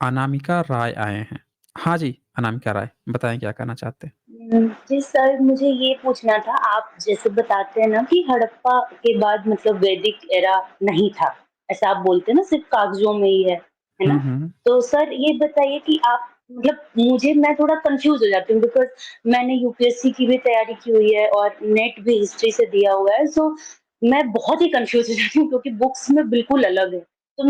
अनामिका राय आए हैं। हाँ जी, अनामिका राय, बताएँ क्या कहना चाहते हैं? जी सर, मुझे ये पूछना था आप जैसे बताते हैं ना कि हड़प्पा के बाद मतलब वैदिक एरा नहीं था, ऐसा आप बोलते हैं ना सिर्फ़ कागज़ों में ही है हुँ, ना? हुँ। तो सर ये बताइए कि आप मतलब मुझे मैं थोड़ा कन्फ्यूज़ हो जाती हूँ बिकॉज़ मैंने यूपीएससी की भी तैयारी की हुई है और नेट भी हिस्ट्री से दिया हुआ है, सो मैं बहुत ही कन्फ्यूज़ हो जाती हूँ क्योंकि बुक्स में बिल्कुल अलग है। तो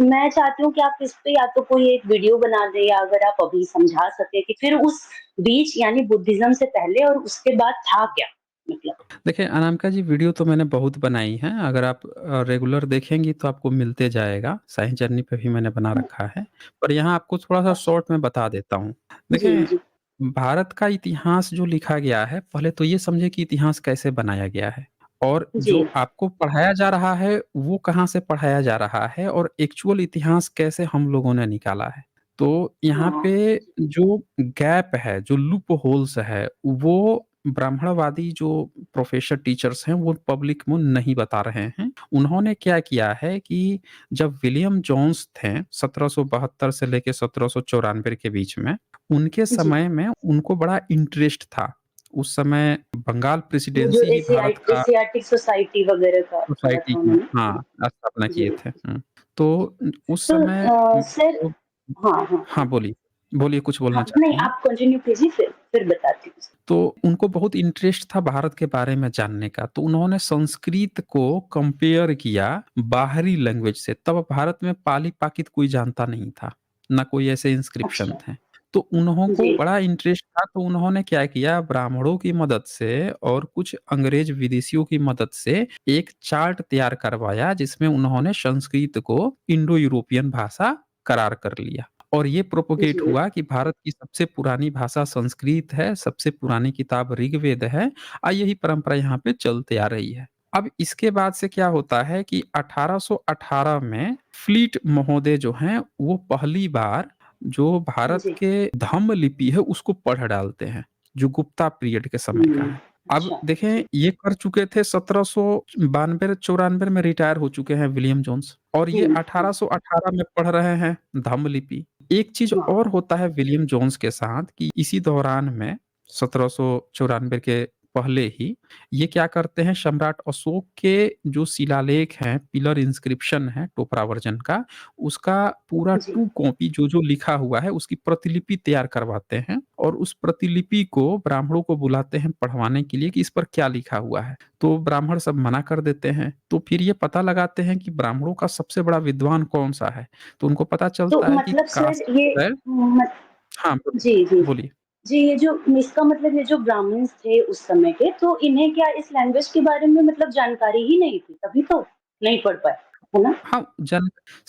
मैं चाहती हूँ कि आप इस पे या तो कोई एक वीडियो बना दें या अगर आप अभी समझा सकें कि फिर उस बीच यानी बुद्धिज़्म से पहले और उसके बाद था क्या? मतलब देखिए, अनामिका जी वीडियो तो मैंने बहुत बनाई हैं, अगर आप रेगुलर देखेंगी तो आपको मिलते जाएगा, साइंस जर्नी पे भी मैंने बना रखा है। पर यहाँ आपको थोड़ा-सा अच्छा, शॉर्ट में बता देता हूँ। जी, देखें, जी, भारत का इतिहास जो लिखा गया है, पहले तो ये समझिए कि इतिहास कैसे बनाया गया है और जी, जो आपको पढ़ाया जा रहा है, वो कहाँ से पढ़ाया जा रहा है और एक्चुअल इतिहास कैसे हम लोगों ने निकाला है। तो यहाँ हाँ, पे जो गैप है, जो लूप होल्स है, वो ब्राह्मणवादी जो प्रोफ़ेसर टीचर्स हैं, वो पब्लिक में नहीं बता रहे हैं। उन्होंने क्या किया है कि जब विलियम जोन्स थे 1772 से लेके 1794 के बीच में, उनके जी, समय में उनको बड़ा इंटरेस्ट था। उस समय बंगाल वो जो प्रेसिडेंसी ही भारत का एशियाटिक सोसाइटी वगैरह का करा सोसाइटी था की उन्होंने। हाँ, स्थापना किए जी, थे। हुँ। तो उस तो समय सर जो हाँ, हाँ, हाँ, बोलिए। बोलिए, कुछ बोलना हाँ, नहीं चाहती हैं? आप कंटिन्यू कीजिए फिर बताती हूँ। तो उनको बहुत इंटरेस्ट था भारत के बारे में जानने का, तो उन्होंने संस्कृत को कंपेयर किया बाहरी लैंग्वेज से। तब भारत में पाली-पाकित कोई जानता नहीं था, ना कोई ऐसे इंस्क्रिप्शन अच्छा, थे। तो उन्हों को जी, बड़ा इंटरेस्ट था, तो उन्होंने क्या किया, ब्राह्मणों की मदद से और कुछ अंग्रेज विदेशियों की मदद से एक चार्ट तैयार करवाया, जिसमें उन्होंने संस्कृत को इंडो-यूरोपियन भाषा करार कर लिया। और ये प्रोपेगेट जी, हुआ कि भारत की सबसे पुरानी भाषा संस्कृत है, सबसे पुरानी किताब ऋग्वेद है यही परंपरा यहाँ पे चलते आ रही है। अब इसके बाद से क्या होता है कि 1818 में फ्लीट महोदय जो हैं, वो पहली बार जो भारत जी, के धम्म लिपि है, उसको पढ़ डालते हैं, जो गुप्ता पीरियड के समय का है। अब अच्छा, देखें, जी, ये कर चुके थे 1792-94 में रिटायर हो चुके हैं विलियम जोन्स और ये हुँ, 1818 में पढ़ रहे हैं धम्म लिपि। एक चीज़ हाँ, और होता है विलियम जोन्स के साथ कि इसी दौरान में 1794 के पहले ही ये क्या करते हैं, सम्राट अशोक के जो शिलालेख हैं, पिलर इंस्क्रिप्शन है टोपरा वर्जन का, उसका पूरा जी, 2 कॉपी जो-जो लिखा हुआ है उसकी प्रतिलिपि तैयार करवाते हैं और उस प्रतिलिपि को ब्राह्मणों को बुलाते हैं पढ़वाने के लिए कि इस पर क्या लिखा हुआ है। तो ब्राह्मण सब मना कर देते हैं। तो फिर ये पता लगाते हैं कि ब्राह्मणों का सबसे बड़ा विद्वान कौन-सा है। तो उनको पता तो चलता है कि मतलब सर काशी ये जो है मत हाँ, बोलिए, जी, जी। बोलिए। जी, ये जो इसका मतलब ये जो ब्राह्मण्स थे उस समय के, तो इन्हें क्या इस लैंग्वेज के बारे में मतलब जानकारी ही नहीं थी, तभी तो नहीं पढ़ पाए, है ना? हाँ,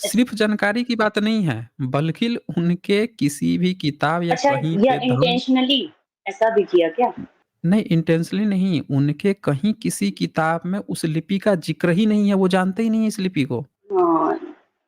ऐसा सिर्फ़ जानकारी की बात नहीं है, बल्कि उनके किसी भी किताब या अच्छा कहीं या पे धम्म इंटेंशनली ऐसा भी किया क्या? नहीं, इंटेंशनली नहीं, उनके कहीं किसी किताब में उस लिपि का ज़िक्र ही नहीं है, वो जानते ही नहीं है इस लिपि को। हाँ,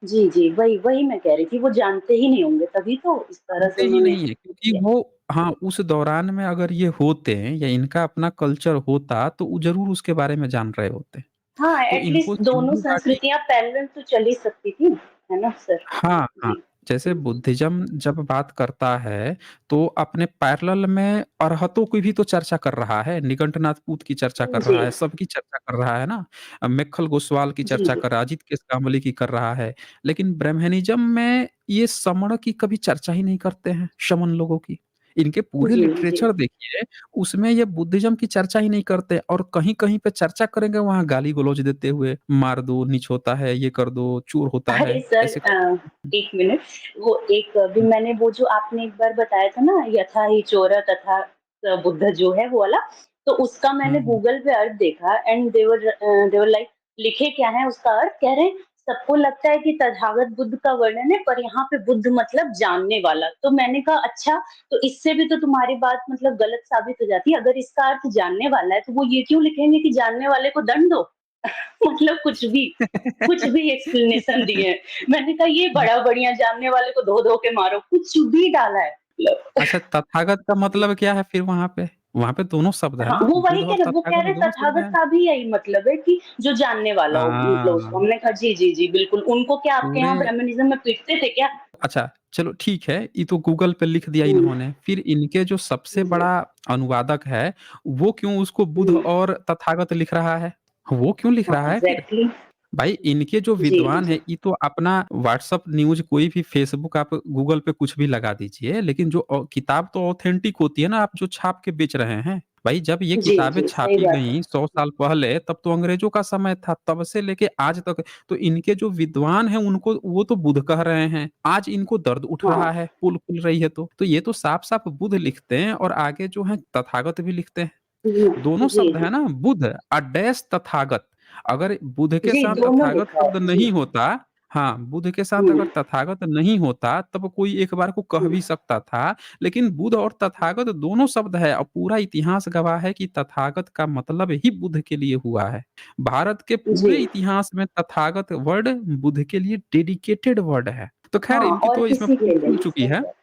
जी, जी, वही वही मैं कह रही थी, वो जानते ही नहीं होंगे, तभी तो इस तरह से जानते ही उन्होंने नहीं है क्योंकि किया। वो हाँ, उस दौरान में अगर ये होते या इनका अपना कल्चर होता, तो वो ज़रूर उसके बारे में जान रहे होते। हाँ, तो एट इनको लीस्ट दोनों सिंधु घाटी संस्कृतियाँ पैरेलल तो चल ही सकती थी, है ना सर? हाँ, हाँ। जी। जैसे बुद्धिज़्म जब बात करता है, तो अपने पैरेलल में अरहतों की भी तो चर्चा कर रहा है, निगंटनाथ पूत की चर्चा कर जी, रहा है, सबकी चर्चा कर रहा है ना? मेक्खल गोस्वाल की जी, चर्चा जी। कर रहा है, अजित केसगांवली की कर रहा है। लेकिन ब्रह्मनिज़्म में ये समण की कभी चर्चा ही नहीं करते हैं, शमन लोगों की। इनके पूरे जी, जी। लिटरेचर देखिए, उसमें ये बुद्धिज़्म की चर्चा ही नहीं करते और कहीं-कहीं पे चर्चा करेंगे, वहाँ गाली-गलौज देते हुए, मार दो, नीच होता है, ये कर दो, चोर होता अरे है, सर ऐसे करके 1 मिनट, वो एक अभी मैंने वो जो आपने एक बार बताया था ना यथा ही चोर तथा बुद्ध जो है वो वाला, तो उसका मैंने हुँ, गूगल पे अर्थ देखा एंड दे वर लाइक लिखे क्या है उसका अर्थ कह रहे हैं सबको लगता है कि तथागत बुद्ध का वर्णन है पर यहाँ पे बुद्ध मतलब जानने वाला। तो मैंने कहा अच्छा, तो इससे भी तो तुम्हारी बात मतलब गलत साबित हो जाती है। अगर इसका अर्थ जानने वाला है तो वो ये क्यों लिखेंगे कि जानने वाले को दंड दो? मतलब कुछ भी एक्सप्लेनेशन दिए हैं। मैंने कहा ये बड़ा बढ़िया जानने वाले को धो-धो के मारो, कुछ भी डाला है मतलब। अच्छा तथागत का मतलब क्या है फिर वहाँ पे? वहाँ पे दोनों शब्द है हाँ, ना? वो वही बुद्ध कह और रहे वो कह तथागत रहे दोनों शब्द तथागत हैं। का भी यही मतलब है कि जो जानने वाला हो मतलब उसको। हाँ, हमने कहा जी, जी, जी, बिल्कुल। उनको क्या आपके पूरे यहाँ ब्राह्मणिज़्म में पीटते थे क्या? अच्छा चलो ठीक है, ये तो गूगल पे लिख दिया हुँ, इन्होंने। फिर इनके जो सबसे जी, बड़ा अनुवादक है, वो क्यों उसको बुध हुँ, और तथागत लिख रहा है? वो क्यों लिख हाँ, रहा है फिर? एग्ज़ैक्टली भाई इनके जो जी, विद्वान हैं, जी, ये तो अपना व्हाट्सएप न्यूज़ कोई भी फेसबुक आप गूगल पे कुछ भी लगा दीजिए, लेकिन जो किताब तो ऑथेंटिक होती है ना, आप जो छाप के बेच रहे हैं। भाई जब ये जी, किताबें जी, सही छापी बात है। गईं 100 साल पहले, तब तो अंग्रेज़ों का समय था, तब से लेके आज तक तो इनके जो विद्वान हैं, उनको वो तो बुध कह रहे हैं। आज इनको दर्द उठ हाँ, रहा है, पोल खुल रही है तो। तो ये तो साफ-साफ बुध लिखते हैं और आगे जो है तथागत भी लिखते हैं। दोनों जी, शब्द जी, है ना बुध डैश तथागत। अगर बुध के जी, साथ दोनों तथागत लिखा शब्द है। जी, नहीं होता हाँ, बुध के साथ हुँ, अगर तथागत नहीं होता तब कोई एक बार को कह हुँ, भी सकता था। लेकिन बुध और तथागत दोनों शब्द है और पूरा इतिहास गवाह है कि तथागत का मतलब ही बुध के लिए हुआ है। भारत के जी। पूरे इतिहास में तथागत वर्ड बुध के लिए डेडिकेटेड वर्ड है। तो खैर हाँ, इनकी और तो इसमें किसी पोल के लिए खुल नहीं, चुकी सही है। बात।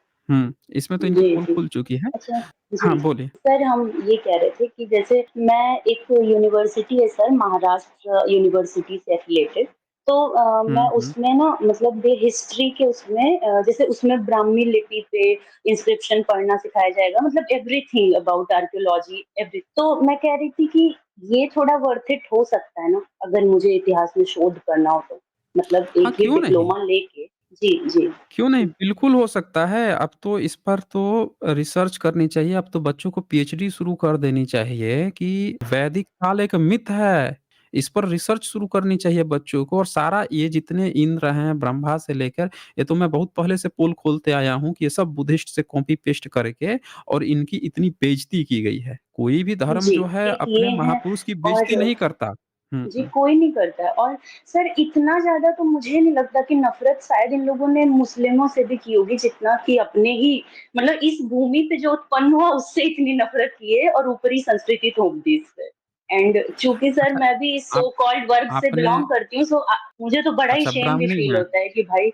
इसमें तो इनकी जी, पोल जी। खुल चुकी है। अच्छा जी, हाँ, बोलिए। सर हम ये कह रहे थे कि जैसे मैं एक यूनिवर्सिटी है सर महाराष्ट्र यूनिवर्सिटी से एफ़िलिएटेड तो मैं हुँ, हुँ। उसमें ना मतलब ये हिस्ट्री के उसमें जैसे उसमें ब्राह्मी लिपि पे इंस्क्रिप्शन पढ़ना सिखाया जाएगा मतलब एवरीथिंग अबाउट आर्कियोलॉजी एवरी तो मैं कह रही थी कि ये थोड़ा वर्थ इट हो सकता है ना, अगर मुझे इतिहास में शोध करना हो तो? मतलब हाँ, एक ये क्यों नहीं? डिप्लोमा लेके जी, जी। क्यों नहीं? बिल्कुल हो सकता है। अब तो इस पर तो रिसर्च करनी चाहिए। अब तो बच्चों को पीएचडी शुरू कर देनी चाहिए कि वैदिक काल एक मिथ है। इस पर रिसर्च शुरू करनी चाहिए बच्चों को और सारा ये जितने इंद्र हैं, ब्रह्मा से लेकर ये तो मैं बहुत पहले से पोल खोलते आया हूँ कि ये सब बुद्धिस्ट से कॉपी पेस्ट करके और इनकी इतनी बेइज़्ती की गई है। कोई भी धर्म जी, जो है एक अपने ये है महापुरुष की बेइज़्ती और नहीं करता। हुँ, जी, हुँ। कोई नहीं करता है और सर इतना ज़्यादा तो मुझे नहीं लगता कि नफ़रत शायद इन लोगों ने मुस्लिमों से भी की होगी जितना कि अपने ही मतलब इस भूमि पे जो उत्पन्न हुआ उससे इतनी नफ़रत की है और ऊपरी संस्कृति थोप दी इस पे। एंड चूँकि सर अच्छा मैं भी इस आप सो कॉल्ड वर्ग से आपने बिलॉन्ग करती हूँ मुझे तो बड़ा ही अच्छा शेम भी ब्राह्मणी फ़ील हैं? होता है कि भाई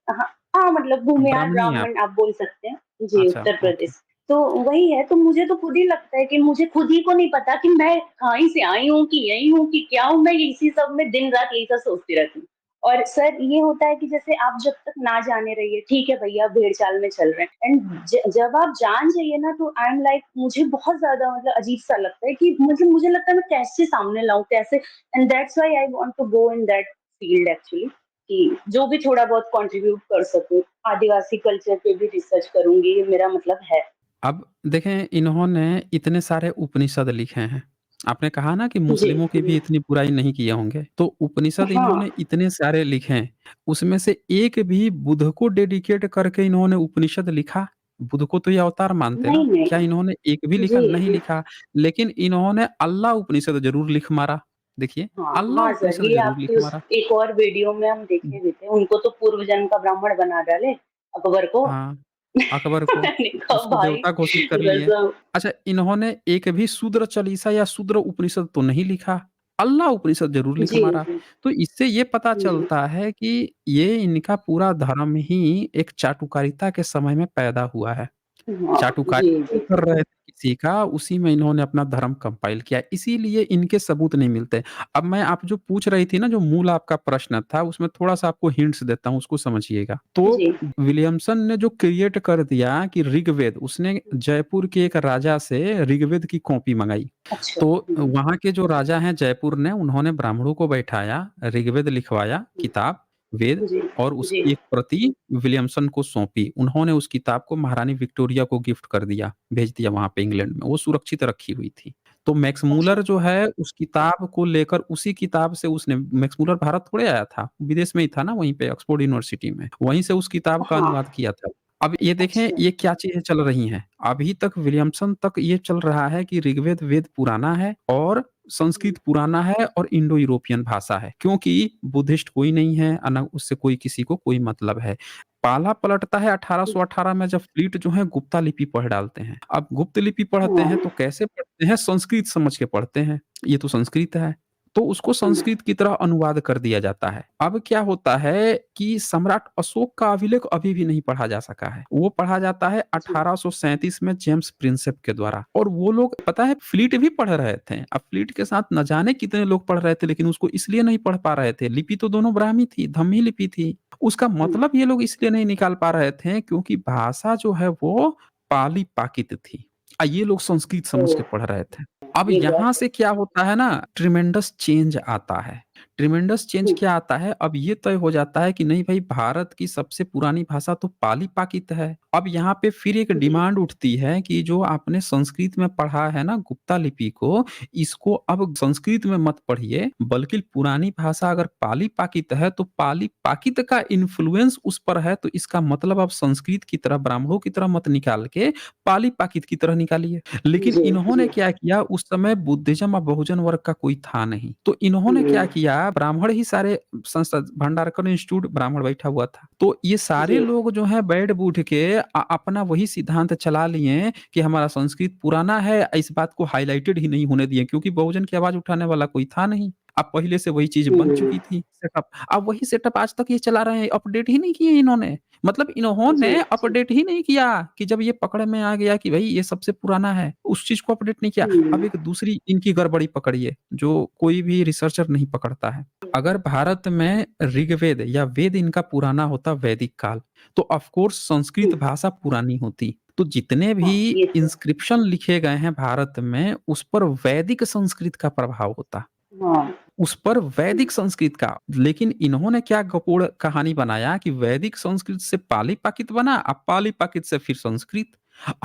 हाँ, हाँ, मतलब भूमिहार ब्राह्मणी हैं आप? ब्राह्मण आप बोल सकते हैं। जी, अच्छा, उत्तर ओके। प्रदेश। तो वही है, तो मुझे तो खुद ही लगता है कि मुझे खुद ही को नहीं पता कि मैं कहीं से आई हूँ कि यही हूँ कि क्या हूँ, मैं इसी सब में दिन-रात यही सब सोचती रहती हूँ। और सर ये होता है कि जैसे आप जब तक ना जाने रहिए, ठीक है भैया भेड़-चाल में चल रहे हैं एंड जब आप जान जाइए ना तो आई एम लाइक मुझे बहुत ज़्यादा मतलब अजीब-सा लगता है कि मतलब मुझे लगता है मैं कैसे सामने लाऊँ, कैसे and that's why I want to go in that field actually. कि जो भी थोड़ा बहुत कंट्रीब्यूट कर सकूँ, आदिवासी कल्चर पे भी रिसर्च करूँगी, ये मेरा मतलब है। अब देखें इन्होंने इतने सारे उपनिषद लिखे हैं। आपने कहा ना कि जी, मुस्लिमों की जी। भी इतनी बुराई नहीं किए होंगे। तो उपनिषद हाँ, इन्होंने इतने सारे लिखे हैं, उसमें से एक भी बुध को डेडिकेट करके इन्होंने उपनिषद लिखा? बुध को तो ये अवतार मानते नहीं, ना, क्या नहीं। इन्होंने एक भी लिखा? जी, नहीं जी। लिखा। लेकिन इन्होंने अल्लाह उपनिषद ज़रूर लिख मारा। देखिए, हाँ, अल्लाह हाँ सर, उपनिषद ये ज़रूर लिख आपकी उस मारा। एक और वीडियो में हम हुँ, देखे भी थे, उनको तो पूर्व जन्म का ब्राह्मण बना डाले, अकबर को। हाँ। अकबर को, मैंने कहा उसको भाई देवता घोषित कर लिए। गज़ब! अच्छा इन्होंने एक भी शूद्र चालीसा या शूद्र उपनिषद तो नहीं लिखा, अल्लाह उपनिषद ज़रूर लिख जी, मारा। जी। तो इससे ये पता हुँ, चलता है कि ये इनका पूरा धर्म ही एक चाटुकारिता के समय में पैदा हुआ है। हाँ, जी, चाटुकारिता जी। कर रहे थे किसी का, उसी में इन्होंने अपना धर्म कंपाइल किया, इसीलिए इनके सबूत नहीं मिलते। अब मैं आप जो पूछ रही थी ना, जो मूल आपका प्रश्न था, उसमें थोड़ा-सा आपको हिंट्स देता हूँ, उसको समझिएगा। तो जी। विलियमसन ने जो क्रिएट कर दिया कि ऋग्वेद, उसने जयपुर के एक राजा से ऋग्वेद की कॉपी मँगाई। अच्छा। तो हुँ, वहाँ के जो राजा हैं जयपुर ने, उन्होंने ब्राह्मणों को बैठाया, ऋग्वेद लिखवाया, हुँ। किताब, वेद जी, और जी। उसकी एक प्रति विलियमसन को सौंपी। उन्होंने उस किताब को महारानी विक्टोरिया को गिफ्ट कर दिया, भेज दिया वहाँ पे इंग्लैंड में, वो सुरक्षित रखी हुई थी। तो मैक्स अच्छा। मूलर जो है उस किताब को लेकर उसी किताब से उसने मैक्स मूलर भारत थोड़े आया था, विदेश में ही था ना वहीं पे ऑक्सफोर्ड यूनिवर्सिटी में, वहीं से उस किताब का हाँ, अनुवाद किया था। अब ये देखें अच्छा। ये क्या चीज़ें चल रही हैं, अभी तक विलियमसन तक ये चल रहा है कि ऋग्वेद वेद पुराना है और हुँ, संस्कृत पुराना है और इंडो यूरोपियन भाषा है, क्योंकि बुद्धिस्ट कोई नहीं है, ना उससे कोई किसी को कोई मतलब है। पाला पलटता है हुँ, 1818 में जब फ्लीट जो है गुप्ता लिपि पढ़ डालते हैं। अब गुप्त लिपि पढ़ते हैं हाँ। तो कैसे पढ़ते हैं? संस्कृत समझ के पढ़ते हैं, ये तो संस्कृत है। तो उसको हुँ, संस्कृत की तरह अनुवाद कर दिया जाता है। अब क्या होता है कि सम्राट अशोक का अभिलेख अभी भी नहीं पढ़ा जा सका है। वो पढ़ा जाता है जी, 1837 में जेम्स प्रिंसेप के द्वारा और वो लोग पता है फ्लीट भी पढ़ रहे थे। अब फ्लीट के साथ न जाने कितने लोग पढ़ रहे थे लेकिन उसको इसलिए नहीं पढ़ पा रहे थे, लिपि तो दोनों ब्राह्मी थी, धम्मी लिपि थी। उसका हुँ, मतलब ये लोग इसलिए नहीं निकाल पा रहे थे क्योंकि भाषा जो है वो पाली-पाकित थी। ये लोग संस्कृत समझ के ओह! पढ़ रहे थे। अब ये यहाँ गॉट से इट। क्या होता है ना ट्रिमेंडस चेंज आता है। ट्रिमेंडस चेंज हुँ, क्या आता है, अब ये तय हो जाता है कि नहीं भाई भारत की सबसे पुरानी भाषा तो पाली-पाकित है। अब यहाँ पे फिर एक जी, डिमांड उठती है कि जो आपने संस्कृत में पढ़ा है ना गुप्ता लिपि को, इसको अब संस्कृत में मत पढ़िए बल्कि पुरानी भाषा अगर पाली-पाकित है तो पाली-पाकित का इन्फ्लुएंस उस पर है तो इसका मतलब आप संस्कृत की तरह ब्राह्मणों की तरह मत निकाल के पाली-पाकित की तरह निकालिए। लेकिन जी, इन्होंने जी। क्या किया उस समय बुद्धिज़्म और बहुजन वर्ग का कोई था नहीं। तो इन्होंने क्या हुँ, किया ब्राह्मण ही सारे संस्था भंडारकर इंस्टीट्यूट ब्राह्मण बैठा हुआ था। तो ये सारे जी, लोग जो हैं बैठ-बूठ के अपना वही सिद्धांत चला लिए कि हमारा संस्कृत पुराना है, इस बात को हाइलाइटेड ही नहीं होने दिए क्योंकि बहुजन की आवाज़ उठाने वाला कोई था नहीं। अब पहले से वही चीज़ बन हुँ, चुकी थी सेटअप। अब वही सेटअप आज तक ये चला रहे हैं, अपडेट ही नहीं किए इन्होंने। मतलब जी, इन्होंने जी। अपडेट ही नहीं किया कि जब ये पकड़ में आ गया कि भई ये सबसे पुराना है, उस चीज़ को अपडेट नहीं किया। अब हुँ, एक दूसरी इनकी गड़बड़ी पकड़िए, जो कोई भी रिसर्चर नहीं पकड़ता है। अगर भारत में ऋग्वेद या वेद इनका पुराना होता वैदिक काल, तो ऑफ़ कोर्स हुँ, संस्कृत भाषा पुरानी होती। तो जितने भी हाँ, ये तो है। इंस्क्रिप्शन लिखे गए हैं भारत में, उस पर वैदिक संस्कृत का प्रभाव होता। हाँ, उस पर हुँ, वैदिक संस्कृत का लेकिन इन्होंने क्या गपोड़ कहानी बनाया कि वैदिक संस्कृत से पाली-पाकित बना, अब पाली-पाकित से फिर संस्कृत।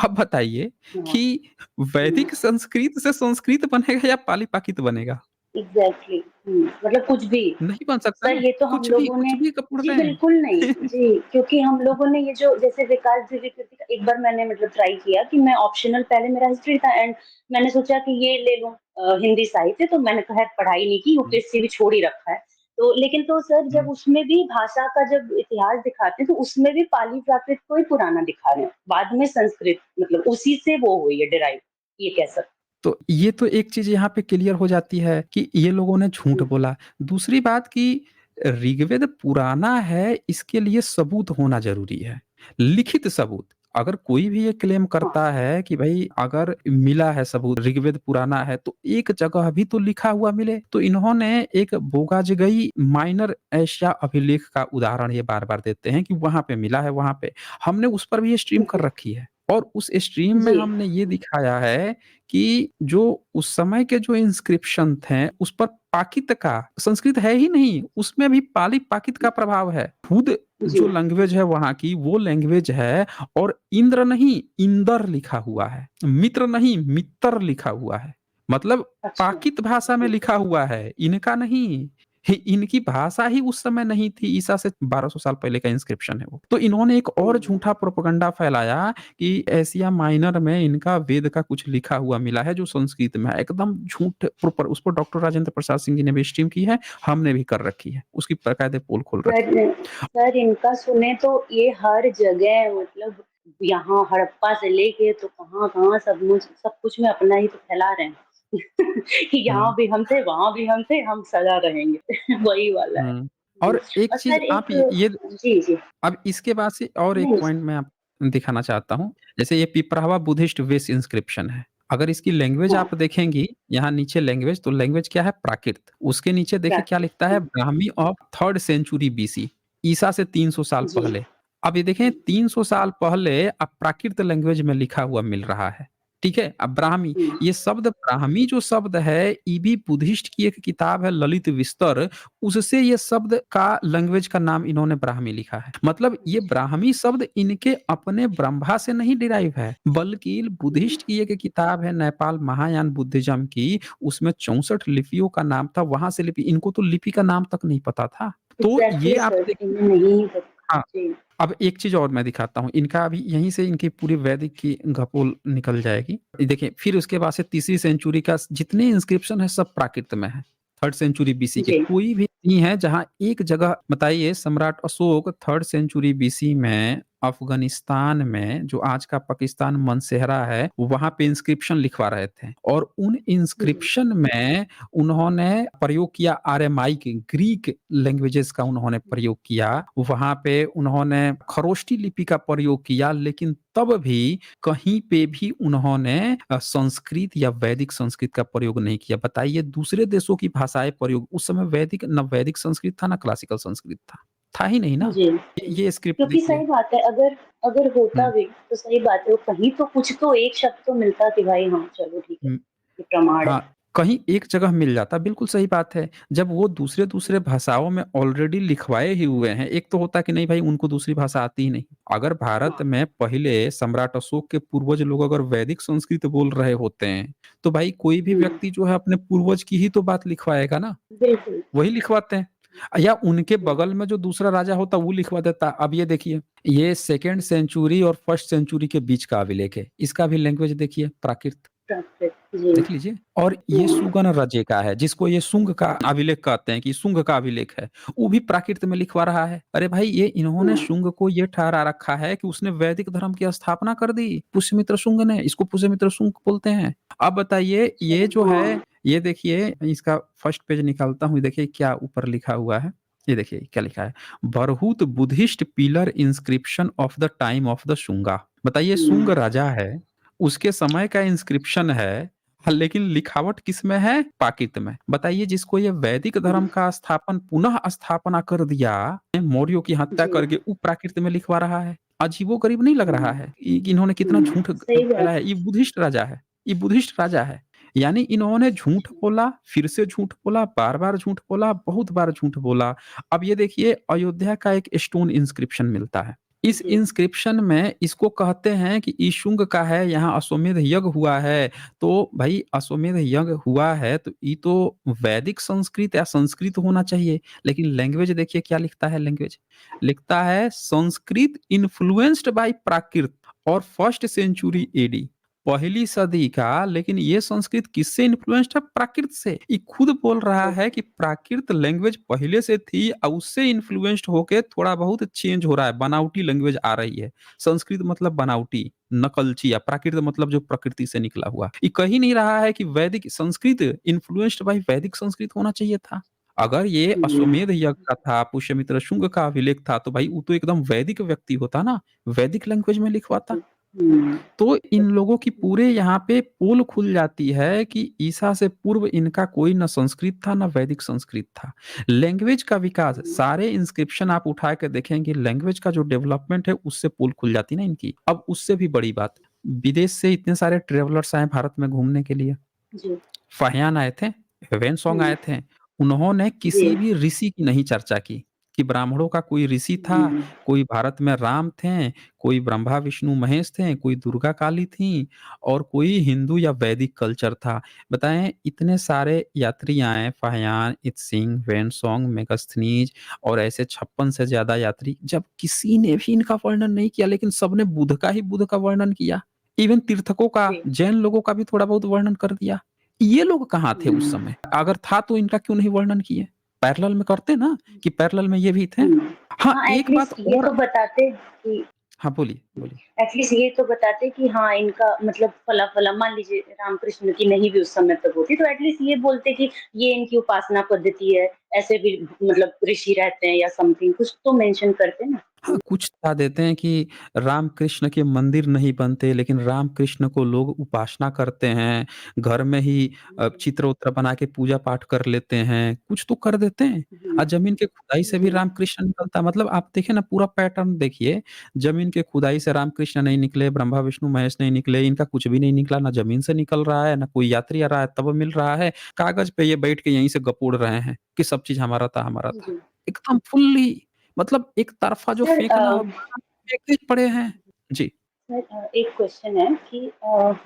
अब बताइए हाँ, कि हुँ। वैदिक संस्कृत से संस्कृत बनेगा या पाली-पाकित बनेगा? एग्ज़ैक्टली मतलब कुछ भी। नहीं बन सकता सर ना, ये तो हम लोगों कुछ ने भी गपोड़ जी, रहे बिल्कुल नहीं। हैं। जी, क्योंकि हम लोगों ने ये जो जैसे विकास द्विवेदी का एक बार मैंने मतलब ट्राई किया कि मैं ऑप्शनल पहले मेरा हिस्ट्री था एंड मैंने सोचा कि ये ले लूँ हिंदी साहित्य तो मैंने खैर पढ़ाई नहीं की, हुँ, यूपीएससी भी छोड़ ही रखा है। तो लेकिन तो सर जब हुँ। उसमें भी भाषा का जब इतिहास दिखाते हैं तो उसमें भी पाली-प्राकृत को ही पुराना दिखा रहे हैं। बाद में संस्कृत मतलब उसी से वो हुई है डिराइव ये कह सकते तो ये तो एक चीज़ यहाँ पे क्लियर हो जाती है कि ये लोगों ने झूठ हैं। बोला। दूसरी बात कि ऋग्वेद पुराना है, इसके लिए सबूत होना ज़रूरी है। लिखित सबूत। अगर कोई भी ये क्लेम हाँ, करता है कि भई अगर मिला है सबूत ऋग्वेद पुराना है, तो एक जगह भी तो लिखा हुआ मिले। तो इन्होंने एक बोगाजगई माइनर एशिया अभिलेख का उदाहरण ये बार-बार देते हैं कि वहाँ पे मिला है, वहाँ पे। हमने उस पर भी स्ट्रीम हुँ, कर हुँ। रखी है और उस स्ट्रीम में जी, हमने ये दिखाया है कि जो उस समय के जो इंस्क्रिप्शन थे, उस पर पाकित का संस्कृत है ही नहीं, उसमें भी पाली-पाकित का प्रभाव है। खुद जी। जो लैंग्वेज है वहाँ की, वो लैंग्वेज है और इंद्र नहीं, इंदर लिखा हुआ है। मित्र नहीं, मित्तर लिखा हुआ है। मतलब अच्छा, पाकित भाषा में जी। लिखा हुआ है, इनका नहीं। इनकी भाषा ही उस समय नहीं थी, ईसा से 1200 साल पहले का इंस्क्रिप्शन है वो। तो इन्होंने एक और हुँ। झूठा प्रोपेगेंडा फैलाया कि एशिया माइनर में इनका वेद का कुछ लिखा हुआ मिला है जो संस्कृत में है। एकदम झूठ प्रॉपर उस पर डॉक्टर राजेंद्र प्रसाद सिंह जी ने भी स्ट्रीम की है, हमने भी कर रखी है। उसकी बाकायदे पोल खोल रखी है। सर इनका सुने तो ये हर जगह मतलब यहाँ हड़प्पा से लेके तो कहाँ-कहाँ सब कुछ में अपना ही तो फैला रहे हैं। कि यहाँ हुँ, भी हम थे, वहाँ भी हम थे, हम सदा रहेंगे। वही वाला है। हुँ। हुँ, और एक और चीज़ सर आप एक ये जी, जी। अब इसके बाद से और एक नहीं, पॉइंट मैं आप दिखाना चाहता हूँ। जैसे ये पिपरावा बुद्धिस्ट वेस इंस्क्रिप्शन है। अगर इसकी लैंग्वेज हाँ, आप देखेंगी, यहाँ नीचे लैंग्वेज तो लैंग्वेज क्या है? प्राकृत। उसके नीचे देखिए क्या प्राकृत लिखता है? Brahmi of 3rd century BC ईसा से 300 साल जी। पहले। अब ये देखें 300 साल पहले अब प्राकृत लैंग्वेज में लिखा हुआ मिल रहा है। ठीक है? अब ब्राह्मी, हुँ, ये शब्द ब्राह्मी जो शब्द है, ये भी बुद्धिस्ट की एक किताब है ललित विस्तर उससे ये शब्द का लैंग्वेज का नाम इन्होंने ब्राह्मी लिखा है। मतलब ये अच्छा। ब्राह्मी शब्द इनके अपने ब्रह्मा से नहीं डिराइव है, बल्कि हुँ, बुद्धिस्ट की एक किताब है नेपाल महायान बुद्धिज़्म की, उसमें 64 लिपियों का नाम था, वहाँ से लिपि इनको तो लिपि का नाम तक नहीं पता था। तो ये एग्ज़ैक्टली आप सर, देखिए इन्हें नहीं पता। हाँ, जी, अब एक चीज़ और मैं दिखाता हूँ, इनका अभी यहीं से इनकी पूरी वैदिक की घपोल निकल जाएगी। ये देखिए फिर उसके बाद से तीसरी सेंचुरी का जितने इंस्क्रिप्शन है सब प्राकृत में है। 3rd सेंचुरी बीसी के जी। कोई भी नहीं है जहाँ एक जगह बताइए सम्राट अशोक 3rd सेंचुरी बीसी में अफ़गानिस्तान में जो आज का पाकिस्तान मनसेहरा है, वहाँ पे इंस्क्रिप्शन लिखवा रहे थे और उन जी, इंस्क्रिप्शन में उन्होंने प्रयोग किया आरामाइक ग्रीक लैंग्वेजेज़ का उन्होंने प्रयोग किया। वहाँ पे उन्होंने खरोष्ठी लिपि का प्रयोग किया लेकिन तब भी कहीं पे भी उन्होंने संस्कृत या वैदिक संस्कृत का प्रयोग नहीं किया। बताइए दूसरे देशों की भाषाएँ प्रयोग उस समय वैदिक ना वैदिक संस्कृत था, ना क्लासिकल संस्कृत था। था ही नहीं ना। जी, ये स्क्रिप्ट क्योंकि देखिए। सही बात है, अगर अगर होता हुँ, भी तो सही बात है, वो कहीं तो कुछ तो एक शब्द तो मिलता कि भाई हाँ, चलो ठीक है, हुँ, ये प्रमाण है। हाँ, कहीं एक जगह मिल जाता, बिल्कुल सही बात है। जब वो दूसरे-दूसरे भाषाओं में ऑलरेडी लिखवाए ही हुए हैं, एक तो होता कि नहीं भाई उनको दूसरी भाषा आती ही नहीं। अगर भारत हाँ, में पहले सम्राट अशोक के पूर्वज लोग अगर वैदिक संस्कृत बोल रहे होते हैं, तो भाई कोई भी हुँ, व्यक्ति जो है अपने पूर्वज की ही तो बात लिखवाएगा ना। बिल्कुल, वही लिखवाते हैं। या उनके जी, बगल में जो दूसरा राजा होता वो लिखवा देता। अब ये देखिए, ये 2nd सेंचुरी और 1st सेंचुरी के बीच का अभिलेख है। इसका भी लैंग्वेज देखिए प्राकृत। प्राकृत, जी, देख लीजिए और ये हुँ, सुगन रजे का है, जिसको ये शुंग का अभिलेख कहते हैं कि शुंग का अभिलेख है, वो भी प्राकृत में लिखवा रहा है। अरे भाई ये इन्होंने हुँ, शुंग को ये ठहरा रखा है कि उसने वैदिक धर्म की स्थापना कर दी, पुष्यमित्र शुंग ने, इसको पुष्यमित्र शुंग बोलते हैं। अब बताइए अच्छा, ये जो हाँ, है, ये देखिए इसका फर्स्ट पेज निकालता हूँ, देखिए क्या ऊपर लिखा हुआ है। ये देखिए क्या लिखा है, Bharhut Buddhist pillar inscription of the time of the Shunga. बताइए शुंग हुँ, राजा है, उसके समय का इंस्क्रिप्शन है, हाँ, लेकिन लिखावट किसमें है? प्राकृत में। बताइए जिसको ये वैदिक हुँ, धर्म का स्थापन पुनः स्थापना कर दिया, मौर्यों की हत्या जी, करके वो प्राकृत में लिखवा रहा है। अजीबो-गरीब नहीं लग रहा हुँ, है कि इन्होंने कितना झूठ सही फैला बात है। ये बुद्धिस्ट राजा है, ये बुद्धिस्ट राजा है। यानी इन्होंने झूठ है। बोला, फिर से झूठ बोला, बार-बार झूठ बोला, बहुत बार झूठ बोला। अब ये देखिए अयोध्या का एक स्टोन इंस्क्रिप्शन मिलता है। इस जी, इंस्क्रिप्शन में इसको कहते हैं कि ईशुंग का है, यहाँ अश्वमेध यज्ञ हुआ है। तो भाई अश्वमेध यज्ञ हुआ है तो ये तो वैदिक संस्कृत या संस्कृत होना चाहिए, लेकिन लैंग्वेज देखिए क्या लिखता है लैंग्वेज, लिखता है संस्कृत इन्फ्लुएंस्ड बाय प्राकृत और फर्स्ट सेंचुरी एडी, पहली सदी का। लेकिन ये संस्कृत किससे इन्फ्लुएंस्ड है? प्राकृत से। ये खुद बोल रहा जी, है कि प्राकृत लैंग्वेज पहले से थी और उससे इन्फ्लुएंस्ड होके थोड़ा बहुत चेंज हो रहा है, बनावटी लैंग्वेज आ रही है। संस्कृत मतलब बनावटी, नकलची, या प्राकृत मतलब जो प्रकृति से निकला हुआ। ये कही नहीं रहा है कि वैदिक संस्कृत इन्फ्लुएंस्ड बाय वैदिक संस्कृत होना चाहिए था। अगर ये हुँ, अश्वमेध यज्ञ का था, पुष्यमित्र शुंग का अभिलेख था, तो भाई वो तो एकदम वैदिक व्यक्ति होता ना, वैदिक लैंग्वेज में लिखवाता। जी, हुँ, तो इन लोगों की पूरे यहाँ पे पोल खुल जाती है कि ईसा से पूर्व इनका कोई ना संस्कृत था, ना वैदिक संस्कृत था। लैंग्वेज का विकास, हुँ, सारे इंस्क्रिप्शन आप उठा के देखेंगे, लैंग्वेज का जो डेवलपमेंट है, उससे पोल खुल जाती है ना इनकी। अब उससे भी बड़ी बात, विदेश से इतने सारे ट्रैवलर्स आए भारत में घूमने के लिए। जी, फाहियान आए थे, ह्वेनसोंग हुँ, आए थे। उन्होंने जी, किसी भी ऋषि की नहीं चर्चा की, कि ब्राह्मणों का कोई ऋषि था, हुँ, कोई भारत में राम थे, कोई ब्रह्मा, विष्णु, महेश थे, कोई दुर्गा, काली थीं और कोई हिंदू या वैदिक कल्चर था। बताएँ इतने सारे यात्री आए, फाहियान, इत्सिंग, ह्वेनसोंग, मेगास्थनीज और ऐसे 56 से ज़्यादा यात्री, जब किसी ने भी इनका वर्णन नहीं किया, लेकिन सबने बुद्ध का वर्णन किया। इवन तीर्थकों का, जी, जैन लोगों का भी थोड़ा बहुत वर्णन कर दिया। ये लोग कहाँ थे उस हुँ, समय? अगर था तो इनका क्यों नहीं वर्णन किए? पैरेलल में करते ना कि पैरेलल में ये भी थे। हुँ। हाँ, हाँ, एक बात एटलीस्ट ये और। तो बताते कि हाँ, बोलिए, बोलिए। एटलीस्ट ये तो बताते कि हाँ, इनका मतलब फला-फला मान लीजिए रामकृष्ण की नहीं भी उस समय तक होती, तो एटलीस्ट ये बोलते कि ये इनकी उपासना पद्धति है, ऐसे भी मतलब ऋषि रहते हैं या समथिंग कुछ तो मेंशन करते ना। हाँ, कुछ बता देते हैं कि रामकृष्ण के मंदिर नहीं बनते, लेकिन रामकृष्ण को लोग उपासना करते हैं। घर में ही हुँ, चित्र-उत्र बना के पूजा-पाठ कर लेते हैं, कुछ तो कर देते हैं। हुँ, ज़मीन के खुदाई से भी जी, रामकृष्ण निकलता है। मतलब आप देखिए ना पूरा पैटर्न देखिए, ज़मीन के खुदाई से रामकृष्ण नहीं निकले, ब्रह्मा, विष्णु, महेश नहीं निकले, इनका कुछ भी नहीं निकला, ना ज़मीन से निकल रहा है, ना कोई यात्री आ रहा है तब मिल रहा है। कागज़ पे ये बैठ के यहीं से गपोड़ रहे हैं कि सब चीज़ हमारा था, हमारा था। जी। एकदम फुल्ली, मतलब एक तरफ़ा जो सर फेंकना होता है ना, फेंके ही पड़े हैं। जी। सर एक क्वेश्चन है कि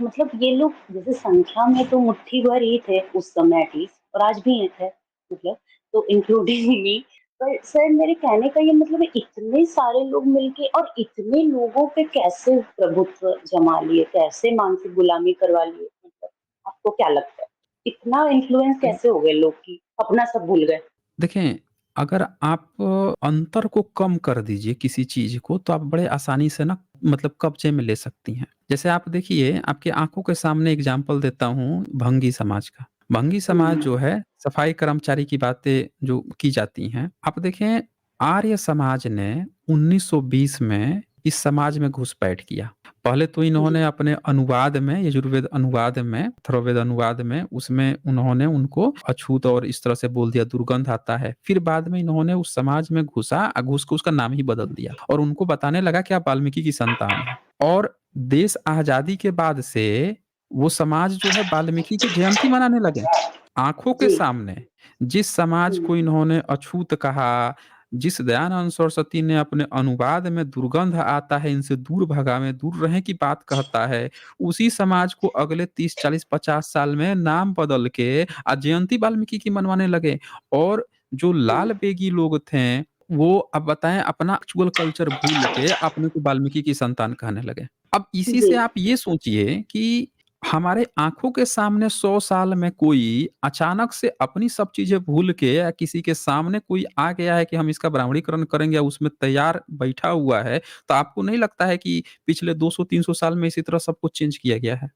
मतलब ये लोग जैसे संख्या में तो मुट्ठी भर ही थे उस समय एटलीस्ट और आज भी हैं थे मतलब तो इंक्लूडिंग मी पर सर मेरे कहने का ये मतलब है इतने सारे लोग मिलके और इतने लोगों पे कैसे प्रभुत्व जमा लिए कैसे मानसिक गुलामी करवा लिए मतलब आपको क्या लगता है इतना इन्फ्लुएंस कैसे हो गए लोग की अपना सब भूल गए देखें, अगर आप अंतर को कम कर दीजिए किसी चीज़ को, तो आप बड़े आसानी से ना मतलब कब्ज़े में ले सकती हैं। जैसे आप देखिए, आपकी आँखों के सामने एग्ज़ाम्पल देता हूँ भंगी समाज का। भंगी समाज हुँ, जो है, सफाई कर्मचारी की बातें जो की जाती हैं, आप देखें आर्य समाज ने 1920 में इस समाज में घुसपैठ किया। पहले तो जी, इन्होंने अपने अनुवाद में, यजुर्वेद अनुवाद में, अथर्ववेद अनुवाद में, उसमें उन्होंने उनको अछूत और इस तरह से बोल दिया, दुर्गंध आता है। फिर बाद में इन्होंने उस समाज में घुसा, घुस के उसका नाम ही बदल दिया और उनको बताने लगा कि आप वाल्मीकि की संतान हैं। और देश आज़ादी के बाद से वो समाज जो है वाल्मीकि की जयंती मनाने लगे। आँखों के जी, सामने जिस समाज हुँ, को इन्होंने अछूत कहा, जिस दयानंद सरस्वती ने अपने अनुवाद में दुर्गंध आता है, इनसे दूर भगावें, दूर रहें की बात कहता है, उसी समाज को अगले 30, 40, 50 साल में नाम बदल के जयंती वाल्मीकि की मनवाने लगे। और जो हुँ, लाल बेगी लोग थे, वो अब बताएँ अपना एक्चुअल कल्चर भूल के अपने को वाल्मीकि की संतान कहने लगे। अब इसी जी। से आप ये सोचिए कि हमारे आँखों के सामने 100 साल में कोई अचानक से अपनी सब चीज़ें भूल के या किसी के सामने कोई आ गया है कि हम इसका ब्राह्मणीकरण करेंगे या उसमें तैयार बैठा हुआ है, तो आपको नहीं लगता है कि पिछले 200-300 साल में इसी तरह सब कुछ चेंज किया गया है?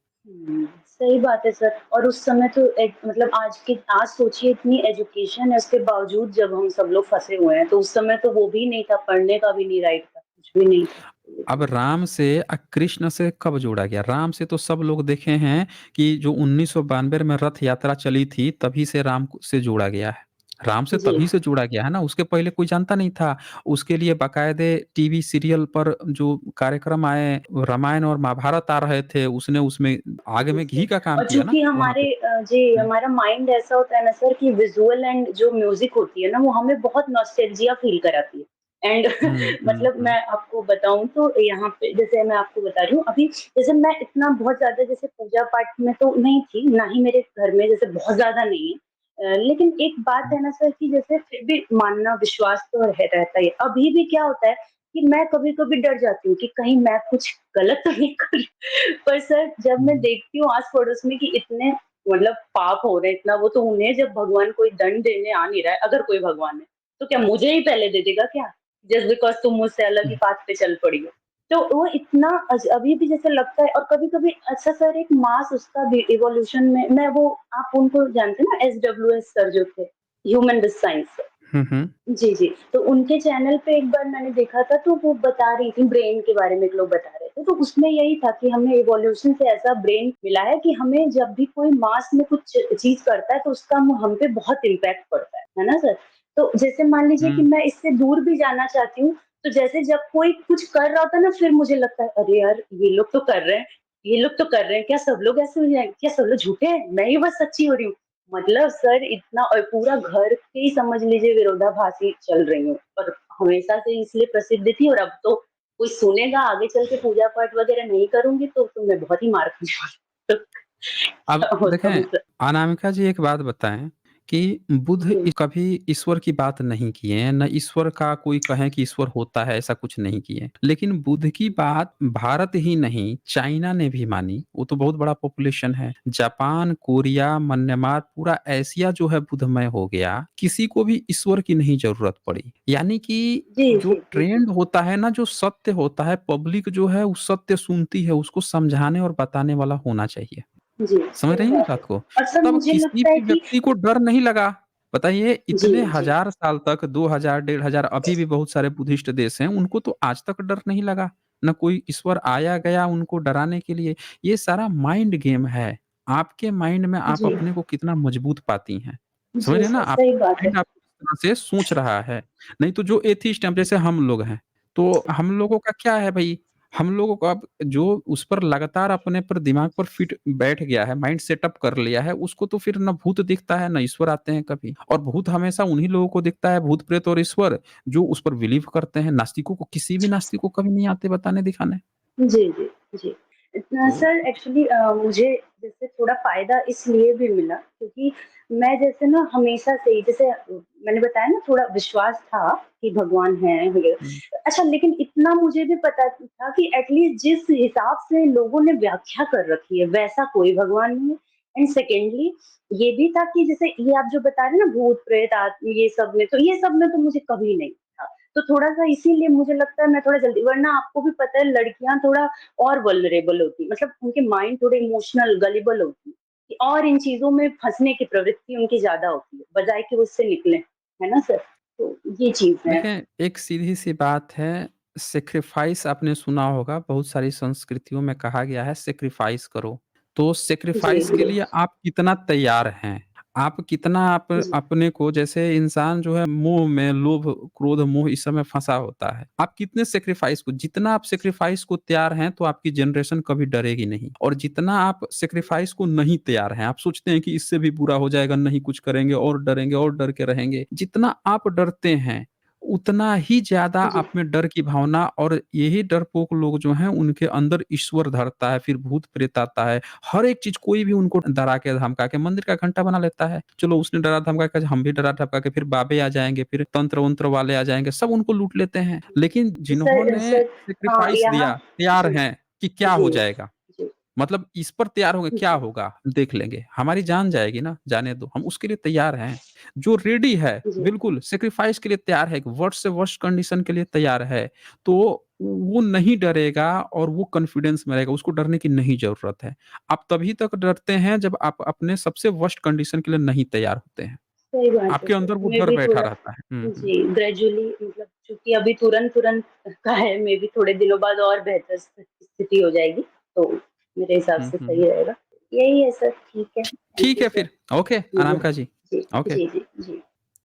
सही बात है सर। और उस समय तो एक मतलब आज सोचिए इतनी एजुकेशन है, उसके बावजूद जब हम सब लोग फँसे हुए हैं, तो उस समय तो वो भी नहीं था, पढ़ने का भी नहीं राइट था, कुछ भी नहीं था। अब राम से कृष्ण से कब जोड़ा गया? राम से तो सब लोग देखे हैं कि जो 1992 में रथ यात्रा चली थी, तभी से राम को से जोड़ा गया है। राम से जी, तभी से जोड़ा गया है ना, उसके पहले कोई जानता नहीं था। उसके लिए बाकायदे टीवी सीरियल पर जो कार्यक्रम आए, रामायण और महाभारत आ रहे थे, उसने उसमें आग जी में घी सर। का काम और किया ना चूँकि वहाँ पे। जी, हुँ, हमारा माइंड ऐसा होता है ना सर कि विज़ुअल एंड जो म्यूज़िक होती है ना, वो हमें बहुत नॉस्टैल्जिया फ़ील कराती है। एंड हुँ, हुँ, मतलब हुँ, मैं आपको बताऊँ तो यहाँ पे जैसे मैं आपको बता रही हूँ, अभी जैसे मैं इतना बहुत ज़्यादा जैसे पूजा-पाठ में तो नहीं थी, ना ही मेरे घर में जैसे बहुत ज़्यादा नहीं है। लेकिन एक बात हुँ, है ना सर कि जैसे फिर भी मानना विश्वास तो रहता ही है। अभी भी क्या होता है कि मैं कभी-कभी डर जाती हूँ कि कहीं मैं कुछ गलत तो नहीं कर रही। पर सर जब मैं हुँ। देखती हूँ आस-पड़ोस में कि इतने मतलब पाप हो रहे हैं इतना, वो तो उन्हें जब भगवान कोई दंड देने आ नहीं रहा है, अगर कोई भगवान है, तो क्या मुझे ही पहले दे देगा क्या? जस्ट बिकॉज़ तुम मुझसे अलग ही पाथ पे चल पड़ी हो। तो वो इतना अभी भी जैसे लगता है। और कभी-कभी अच्छा सर एक मास उसका भी इवोल्यूशन में मैं वो आप उनको जानते हैं ना एसडब्ल्यूएस सर जो थे, ह्यूमन विद साइंस। हुँ, हुँ। जी, जी। तो उनके चैनल पे एक बार मैंने देखा था तो वो बता रही थी ब्रेन के बारे में एक लोग बता रहे थे। तो उसमें यही था कि हमें इवोल्यूशन से ऐसा ब्रेन मिला है कि हमें जब भी कोई मास में कुछ चीज़ करता है तो उसका हम पे बहुत इम्पैक्ट पड़ता है ना सर? तो जैसे मान लीजिए कि हुँ। मैं इससे दूर भी जाना चाहती हूँ, तो जैसे जब कोई कुछ कर रहा होता है ना फिर मुझे लगता है अरे यार! ये लोग तो कर रहे हैं, ये लोग तो कर रहे हैं, क्या सब लोग ऐसे हो जाएँगे? क्या सब लोग झूठे हैं? मैं ही बस सच्ची हो रही हूँ? मतलब सर इतना और पूरा घर के ही समझ लीजिए विरोधाभासी चल रही हूँ और हमेशा से इसलिए प्रसिद्ध थी। और अब तो कोई सुनेगा आगे चल के पूजा पाठ वगैरह नहीं करूँगी तो मैं बहुत ही मार खाने वाली हूँ। अब क्या देखें, बताऊँ सर? अनामिका जी एक बात बताएँ कि बुद्ध जी, कभी ईश्वर की बात नहीं किए हैं, ना ईश्वर का कोई कहे कि ईश्वर होता है, ऐसा कुछ नहीं किए। लेकिन बुद्ध की बात भारत ही नहीं, चाइना ने भी मानी, वो तो बहुत बड़ा पॉपुलेशन है। जापान, कोरिया, म्यांमार, पूरा एशिया जो है बुद्धमय हो गया, किसी को भी ईश्वर की नहीं ज़रूरत पड़ी। यानी कि जी, जो जी, जी, ट्रेंड होता है ना, जो सत्य होता है, पब्लिक जो है, वो सत्य सुनती है, उसको समझाने और बताने वाला होना चाहिए। जी, समझ सही रही हैं इस बात है। बात को? और सर तब मुझे किसी लगता है भी कि व्यक्ति को डर नहीं लगा। बताइए जी, इतने जी, हज़ार साल तक 2000 डेढ़ हज़ार अभी भी बहुत सारे बुद्धिस्ट देश हैं, उनको तो आज तक डर नहीं लगा। ना कोई ईश्वर आया गया उनको डराने के लिए। ये सारा माइंड गेम है। आपके माइंड में आप जी, अपने को कितना मजबूत पाती हैं। समझ जी रहे हैं ना? सर, आपका सही बात है। माइंड आपको किस तरह से सोच रहा है। नहीं तो जो एथिस्ट हैं जैसे हम लोग हैं, तो हम लोगों का क्या है भई, हम लोगों को अब जो उस पर लगातार अपने पर दिमाग पर फिट बैठ गया है, माइंड सेटअप कर लिया है, उसको तो फिर ना भूत दिखता है, ना ईश्वर आते हैं कभी। और भूत हमेशा उन्हीं लोगों को दिखता है, भूत-प्रेत और ईश्वर, जो उस पर बिलीव करते हैं। नास्तिकों को किसी भी नास्तिक को कभी नहीं आते बताने दिखाने। जी, जी, जी। तो सर एक्चुअली मुझे जैसे थोड़ा फ़ायदा इसलिए भी मिला क्योंकि मैं जैसे ना हमेशा से ही जैसे मैंने बताया ना थोड़ा विश्वास था कि भगवान हैं हुँ, वगैरह। अच्छा लेकिन इतना मुझे भी पता था कि एट लीस्ट जिस हिसाब से लोगों ने व्याख्या कर रखी है वैसा कोई भगवान नहीं है। एंड सेकेंडली ये भी था कि जैसे ये आप जो बता रहे हैं ना भूत-प्रेत आत्म ये सब में तो मुझे कभी नहीं था। तो थोड़ा-सा इसीलिए मुझे लगता है मैं थोड़ा जल्दी वरना आपको भी पता है लड़कियाँ थोड़ा और वल्नरेबल होती हैं, मतलब उनके माइंड थोड़े इमोशनल गलिबल होती हैं, कि और इन चीज़ों में फँसने की प्रवृत्ति उनकी ज़्यादा होती है, बजाए कि वो उससे निकलें, है ना सर? तो ये चीज़ है। देखें, एक सीधी-सी बात है, सैक्रिफ़ाइस आपने सुना होगा, बहुत सारी संस्कृतियों में कहा गया है सैक्रिफ़ाइस करो। तो जी, सैक्रिफ़ाइस के जी, लिए आप कितना तैयार हैं? आप कितना आप जी, अपने को जैसे इंसान जो है मोह में, लोभ, क्रोध, मोह इस सब में फँसा होता है। आप कितने सैक्रिफ़ाइस को जितना आप सैक्रिफ़ाइस को तैयार हैं, तो आपकी जनरेशन कभी डरेगी नहीं और जितना आप सैक्रिफ़ाइस को नहीं तैयार हैं, आप सोचते हैं कि इससे भी बुरा हो जाएगा, नहीं कुछ करेंगे और डरेंगे और डर के रहेंगे। जितना आप डरते हैं उतना ही ज़्यादा जी, आप में डर की भावना और यही डरपोक लोग जो हैं उनके अंदर ईश्वर धरता है, फिर भूत-प्रेत आता है। हर एक चीज़ कोई भी उनको डरा के धमका के मंदिर का घंटा बना लेता है। चलो उसने डरा धमका के हम भी डरा धमका के फिर बाबे आ जाएँगे, फिर तंत्र-वंत्र वाले आ जाएँगे, सब उनको लूट लेते हैं। लेकिन सर जिन्होंने सर हाँ, सैक्रिफाइस यहाँ दिया, तैयार जी, हैं कि क्या जी, हो जाएगा? जी, मतलब इस पर तैयार होंगे, क्या जी, होगा? देख लेंगे। हमारी जान जाएगी ना, जाने दो, हम उसके लिए तैयार हैं। जो रेडी है, जी, बिल्कुल सैक्रिफाइस के लिए तैयार है, वर्स्ट से वर्स्ट कंडीशन के लिए तैयार है, तो वो नहीं डरेगा और वो कॉन्फिडेंस में रहेगा, उसको डरने की नहीं ज़रूरत है। आप तभी तक डरते हैं जब आप अपने सबसे वर्स्ट कंडीशन के लिए नहीं तैयार होते हैं। सही बात है आपके सर। अंदर वो मैं डर भी बैठा थोड़ा रहता है। हुँ, हुँ। जी, ग्रेजुअली मतलब चूँकि अभी तुरंत-तुरंत का है, मे बी थोड़े दिनों बाद और बेहतर स्थिति हो जाएगी, तो मेरे हिसाब हुँ, से हुँ, सही हुँ। रहेगा। यही है सर, ठीक है। थैंक ठीक यू है सर। फिर। ओके, जी, अनामिका जी। जी, ओके। जी, जी, जी।